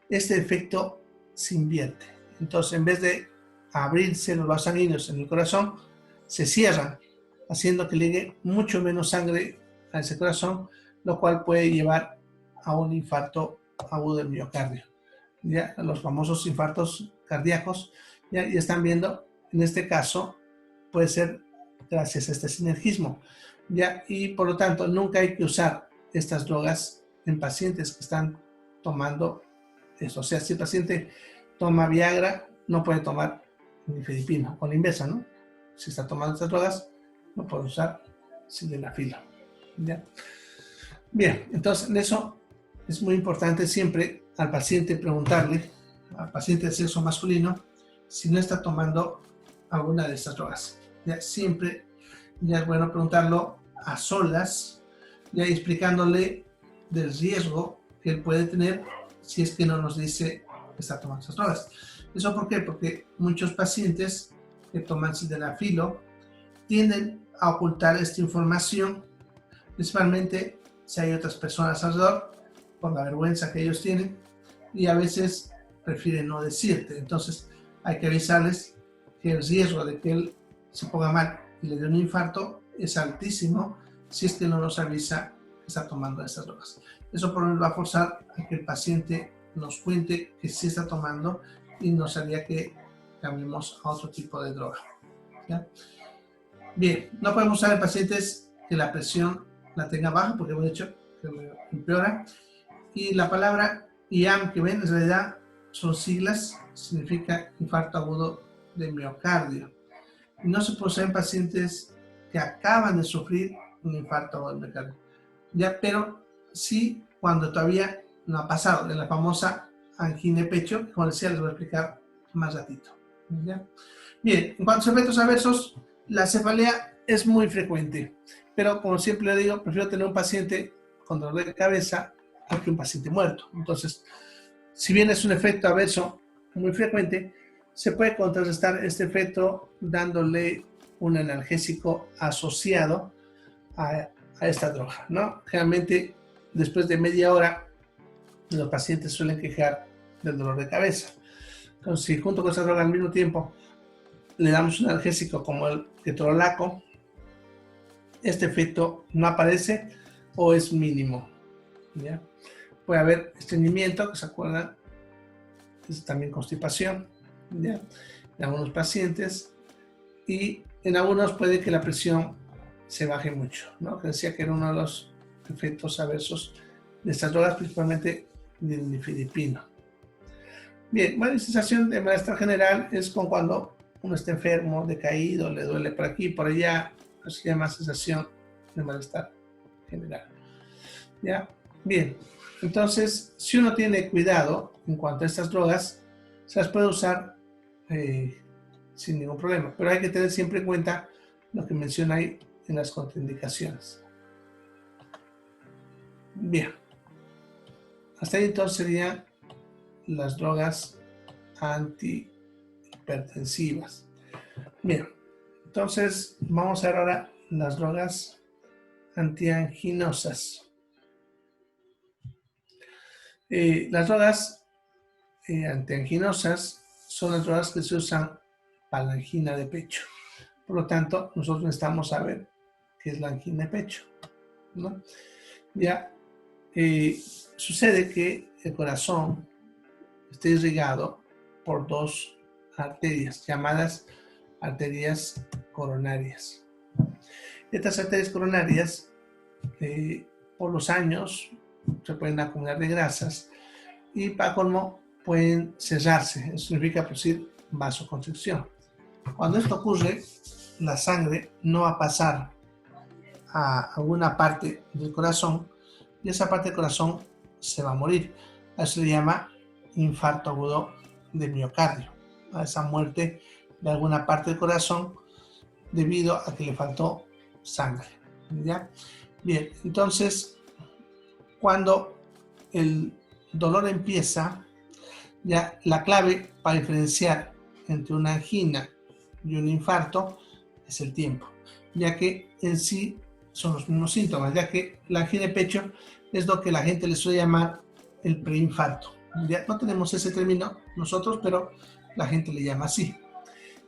Speaker 1: este efecto se invierte. Entonces, en vez de abrirse los vasos sanguíneos en el corazón, se cierran, haciendo que llegue mucho menos sangre a ese corazón, lo cual puede llevar a un infarto agudo del miocardio. Ya, los famosos infartos cardíacos, ya están viendo, en este caso, puede ser gracias a este sinergismo. Ya, y por lo tanto, nunca hay que usar estas drogas en pacientes que están tomando eso. O sea, si el paciente toma Viagra, no puede tomar nifedipino, o la inversa, ¿no? Si está tomando estas drogas, no puede usar sildenafilo. ¿Ya? Bien, entonces en eso es muy importante siempre al paciente preguntarle, al paciente de sexo masculino, si no está tomando alguna de estas drogas. Ya siempre ya es bueno preguntarlo a solas, ya explicándole del riesgo que él puede tener si es que no nos dice que está tomando esas drogas. ¿Eso por qué? Porque muchos pacientes que toman sildenafilo tienden a ocultar esta información, principalmente si hay otras personas alrededor, por la vergüenza que ellos tienen, y a veces prefieren no decirte. Entonces hay que avisarles que el riesgo de que él se ponga mal y le dé un infarto es altísimo si es que no nos avisa que está tomando estas drogas. Eso por lo menos va a forzar a que el paciente nos cuente que sí está tomando y nos haría que cambiemos a otro tipo de droga. ¿Ya? Bien, no podemos usar en pacientes que la presión la tenga baja, porque hemos dicho que empeora. Y la palabra IAM que ven en realidad son siglas, significa infarto agudo de miocardio. Y no se puede usar en pacientes que acaban de sufrir un infarto agudo de miocardio. Ya, pero sí cuando todavía no ha pasado, en la famosa angina de pecho, que como decía les voy a explicar más ratito. ¿Ya? Bien, en cuanto a efectos adversos, la cefalea es muy frecuente, pero como siempre le digo, prefiero tener un paciente con dolor de cabeza que un paciente muerto. Entonces, si bien es un efecto adverso muy frecuente, se puede contrarrestar este efecto dándole un analgésico asociado a esta droga, ¿no? Generalmente, después de media hora, los pacientes suelen quejar del dolor de cabeza. Entonces, si junto con esta droga al mismo tiempo le damos un analgésico como el ketorolaco, este efecto no aparece o es mínimo. ¿Ya? Puede haber estreñimiento, que se acuerdan, es también constipación, ¿ya? En algunos pacientes, y en algunos puede que la presión se baje mucho, ¿no? Que decía que era uno de los efectos adversos de estas drogas, principalmente del nifedipino. Bien, bueno, la sensación de malestar general es con cuando uno está enfermo, decaído, le duele por aquí, por allá, se llama sensación de malestar general. ¿Ya? Bien, entonces, si uno tiene cuidado en cuanto a estas drogas, se las puede usar sin ningún problema, pero hay que tener siempre en cuenta lo que menciona ahí en las contraindicaciones. Bien, hasta ahí entonces serían las drogas antihipertensivas. Bien, entonces vamos a ver ahora las drogas antianginosas. Las drogas antianginosas son las drogas que se usan para la angina de pecho. Por lo tanto, nosotros necesitamos saber qué es la angina de pecho, ¿no? Ya sucede que el corazón está irrigado por dos arterias llamadas arterias coronarias. Estas arterias coronarias, por los años, se pueden acumular de grasas y para colmo pueden cerrarse. Eso significa producir vasoconstricción. Cuando esto ocurre, la sangre no va a pasar a alguna parte del corazón y esa parte del corazón se va a morir. A eso se le llama infarto agudo de miocardio, a esa muerte de alguna parte del corazón debido a que le faltó sangre. ¿Ya? Bien, entonces, cuando el dolor empieza, ya la clave para diferenciar entre una angina y un infarto es el tiempo, ya que en sí son los mismos síntomas, ya que la angina de pecho es lo que la gente le suele llamar el preinfarto. Ya no tenemos ese término nosotros, pero la gente le llama así.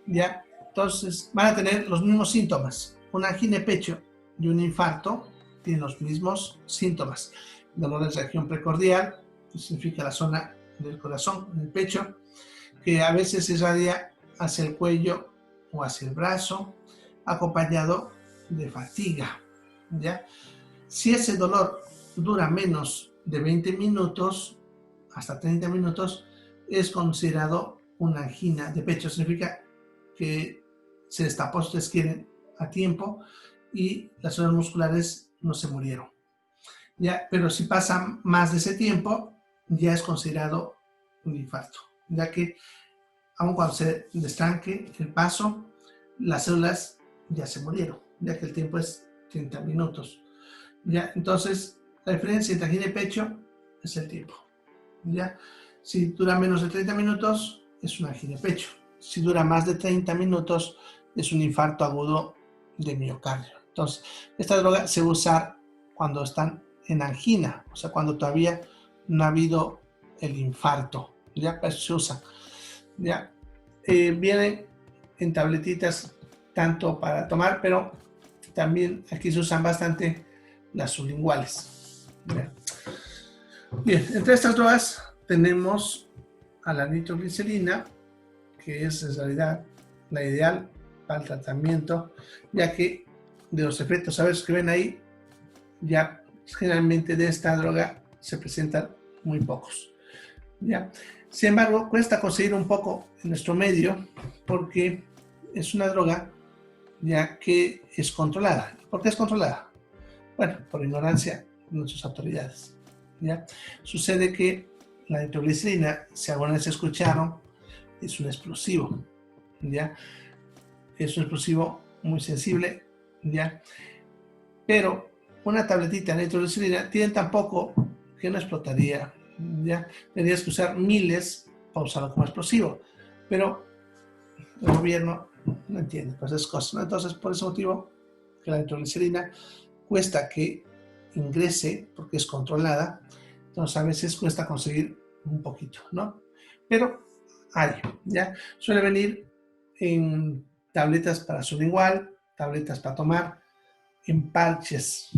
Speaker 1: Ya, entonces van a tener los mismos síntomas. Una angina de pecho y un infarto tienen los mismos síntomas. Dolor de región precordial, que significa la zona del corazón, en el pecho, que a veces se irradia hacia el cuello o hacia el brazo, acompañado de fatiga. ¿Ya? Si ese dolor dura menos de 20 minutos, hasta 30 minutos, es considerado una angina de pecho. Significa que se destapó, si ustedes quieren, a tiempo y las zonas musculares no se murieron. ¿Ya? Pero si pasa más de ese tiempo, ya es considerado un infarto, ya que aun cuando se destanque el paso, las células ya se murieron, ya que el tiempo es 30 minutos. ¿Ya? Entonces, la diferencia entre angina y pecho es el tiempo. ¿Ya? Si dura menos de 30 minutos, es una angina de pecho. Si dura más de 30 minutos, es un infarto agudo de miocardio. Entonces, esta droga se usa cuando están en angina, o sea, cuando todavía no ha habido el infarto. ¿Ya? Para eso se usa. ¿Ya? Vienen en tabletitas tanto para tomar, pero también aquí se usan bastante las sublinguales. Bien, entre estas drogas tenemos a la nitroglicerina, que es en realidad la ideal para el tratamiento, ya que de los efectos adversos que ven ahí, ya generalmente de esta droga se presentan muy pocos. ¿Ya? Sin embargo, cuesta conseguir un poco en nuestro medio porque es una droga ya que es controlada. ¿Por qué es controlada? Bueno, por ignorancia de nuestras autoridades. ¿Ya? Sucede que la nitroglicerina, si alguna vez escucharon, es un explosivo. ¿Ya? Es un explosivo muy sensible. ¿Ya? Pero una tabletita de nitroglicerina tiene tan poco que no explotaría. ¿Ya? Tendrías que usar miles para usarlo como explosivo. Pero el gobierno no entiende todas esas cosas, ¿no? Entonces, por ese motivo, que la nitroglicerina cuesta que ingrese porque es controlada, entonces a veces cuesta conseguir un poquito, ¿no? Pero hay, ¿ya? Suele venir en tabletas para sublingual, tabletas para tomar, en parches,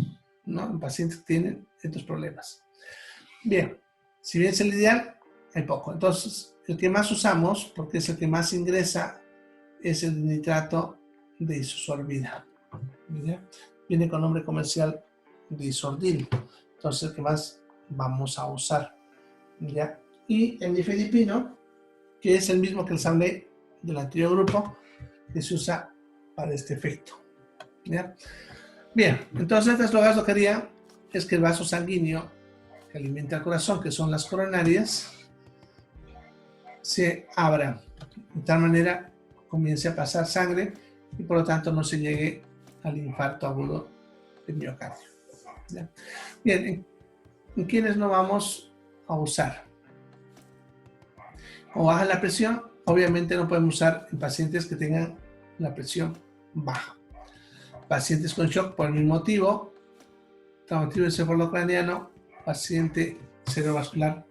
Speaker 1: ¿no? En pacientes que tienen estos problemas. Bien, si bien es el ideal, hay poco. Entonces, el que más usamos, porque es el que más ingresa, es el nitrato de isosorbida. ¿Ya? Viene con nombre comercial de Isordil. Entonces, el que más vamos a usar. ¿Ya? Y el nifedipino, que es el mismo que les hablé del anterior grupo, que se usa para este efecto. ¿Ya? Bien, entonces estas drogas lo que harían es que el vaso sanguíneo que alimenta el corazón, que son las coronarias, se abra de tal manera comience a pasar sangre y por lo tanto no se llegue al infarto agudo del miocardio. ¿Ya? Bien, ¿en quiénes no vamos a usar? O baja la presión, obviamente no podemos usar en pacientes que tengan la presión baja. Pacientes con shock por el mismo motivo, traumatismo encefalocraniano, paciente cerebrovascular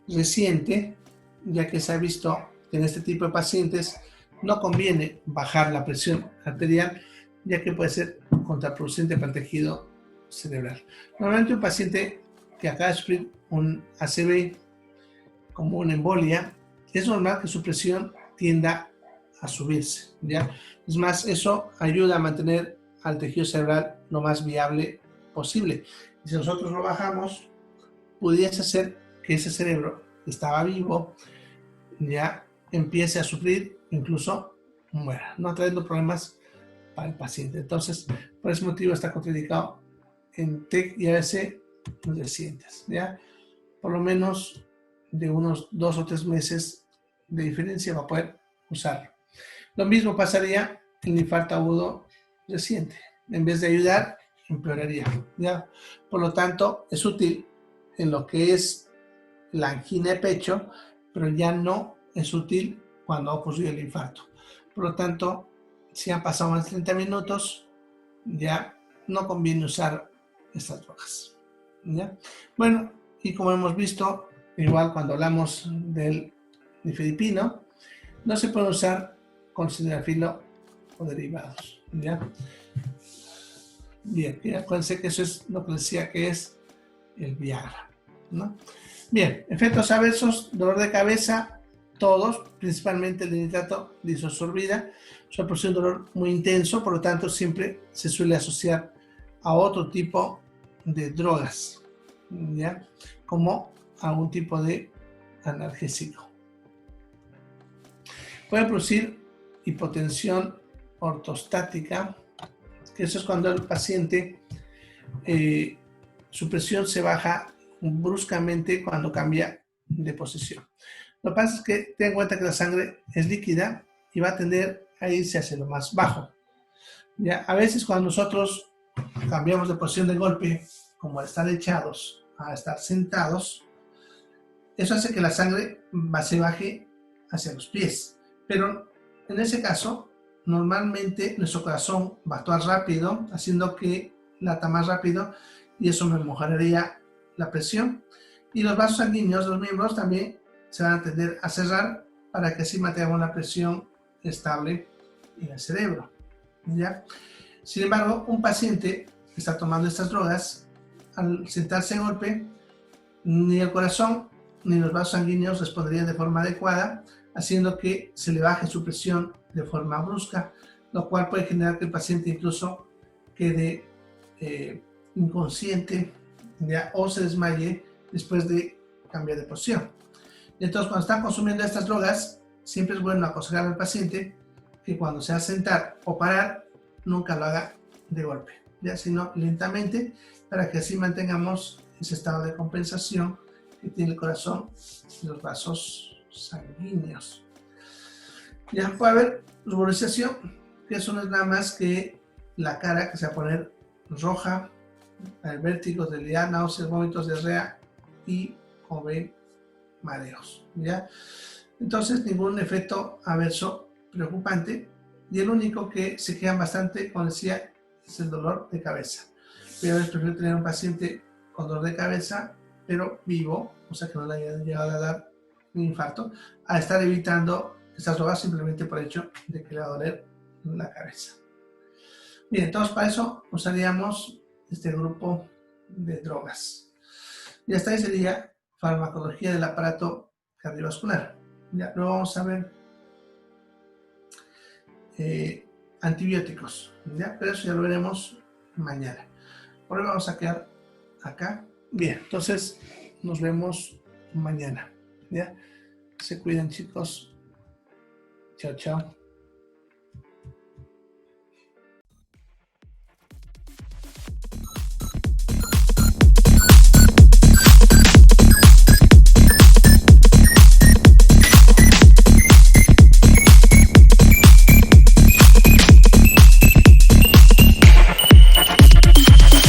Speaker 1: reciente, ya que se ha visto que en este tipo de pacientes no conviene bajar la presión arterial, ya que puede ser contraproducente para el tejido cerebral. Normalmente un paciente que acaba de sufrir un ACV, como una embolia, es normal que su presión tienda a subirse, ¿ya? Es más, eso ayuda a mantener al tejido cerebral lo más viable posible. Y si nosotros lo bajamos, pudiese ser que ese cerebro que estaba vivo ya empiece a sufrir, incluso muera, no trayendo problemas para el paciente. Entonces, por ese motivo está contraindicado en TEC y AVC recientes, ¿ya? Por lo menos de unos 2 o 3 meses de diferencia va a poder usarlo. Lo mismo pasaría en el infarto agudo reciente. En vez de ayudar, empeoraría, ¿ya? Por lo tanto, es útil en lo que es la angina de pecho, pero ya no es útil cuando ha ocurrido el infarto. Por lo tanto, si han pasado más de 30 minutos, ya no conviene usar estas drogas, ¿ya? Bueno, y como hemos visto, igual cuando hablamos del nifedipino, no se puede usar con sildenafilo o derivados, ¿ya? Bien, y acuérdense que eso es lo que decía que es el Viagra, ¿no? Bien, efectos adversos, dolor de cabeza, todos, principalmente el nitrato de isosorbida, suele producir un dolor muy intenso, por lo tanto siempre se suele asociar a otro tipo de drogas, ¿ya? Como a un tipo de analgésico. Puede producir hipotensión ortostática, que eso es cuando el paciente, su presión se baja bruscamente cuando cambia de posición. Lo que pasa es que ten en cuenta que la sangre es líquida y va a tender a irse hacia lo más bajo. ¿Ya? A veces cuando nosotros cambiamos de posición de golpe, como al estar echados a estar sentados, eso hace que la sangre se baje hacia los pies. Pero en ese caso, normalmente nuestro corazón va a actuar rápido, haciendo que lata más rápido, y eso me mejoraría la presión. Y los vasos sanguíneos, los miembros, también se van a tender a cerrar para que así mantengamos la presión estable en el cerebro, ¿ya? Sin embargo, un paciente que está tomando estas drogas, al sentarse de golpe, ni el corazón ni los vasos sanguíneos responderían de forma adecuada, haciendo que se le baje su presión de forma brusca, lo cual puede generar que el paciente incluso quede inconsciente, ¿ya? O se desmaye después de cambiar de posición. Entonces, cuando están consumiendo estas drogas, siempre es bueno aconsejar al paciente que cuando se va a sentar o parar, nunca lo haga de golpe, ¿ya? Sino lentamente, para que así mantengamos ese estado de compensación que tiene el corazón y los vasos sanguíneos. Ya puede haber ruborización, que eso no es nada más que la cara que se va a poner roja, vértigos, debilidad, náuseas, vómitos, diarrea y, como ven, mareos, ¿ya? Entonces, ningún efecto adverso preocupante, y el único que se quedan bastante, como decía, es el dolor de cabeza. Pero es prefiero tener un paciente con dolor de cabeza, pero vivo, o sea que no le haya llegado a dar un infarto, a estar evitando estas drogas simplemente por el hecho de que le va a doler la cabeza. Bien, entonces para eso usaríamos este grupo de drogas. Y hasta ahí sería farmacología del aparato cardiovascular. Ya, luego vamos a ver antibióticos, ¿ya? Pero eso ya lo veremos mañana. Por hoy vamos a quedar acá. Bien, entonces nos vemos mañana, ¿ya? Se cuidan, chicos. Chao, chao.